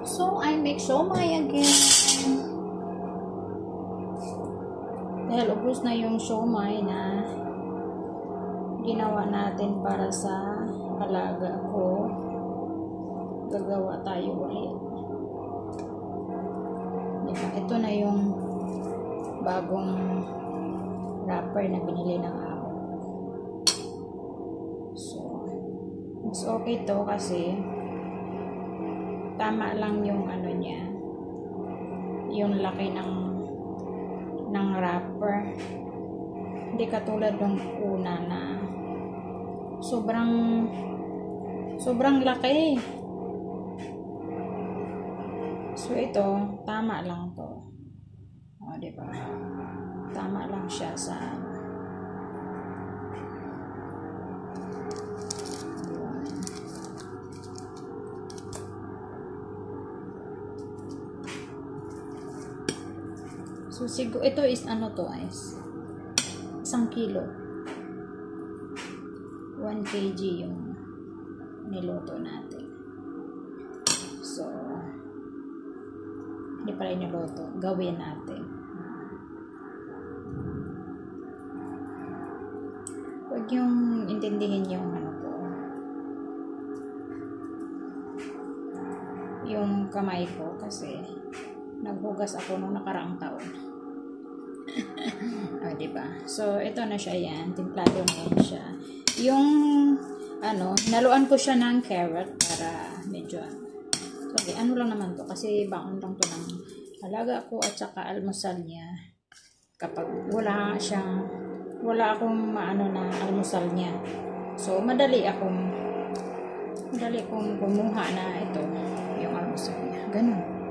So, I make siomai again. Dahil ubos na yung siomai na ginawa natin para sa alaga ko, gagawa tayo ulit. Diba? Ito na yung bagong wrapper na binili ng amo. So, mas okay to kasi tama lang yung ano niya, yung laki ng wrapper. Hindi katulad ng una na sobrang laki. So ito, tama lang to. O, diba? Tama lang siya sa so siguro ito is ano to guys, 1 kilo, 1 kg yung niluto natin. So hindi pala niluto, gawin natin. Huwag yung intindihin yung ano ko, yung kamay ko, kasi naghugas ako nung nakaraang taon. O, diba? So, ito na siya yan. Timplado na yan siya. Yung, ano, naluan ko siya ng carrot para medyo, okay, ano lang naman to, kasi baon lang to ng alaga ko at saka almusal niya. Kapag wala akong maano na almusal niya. So, madali akong kumuha na ito, yung almusal niya. Ganun.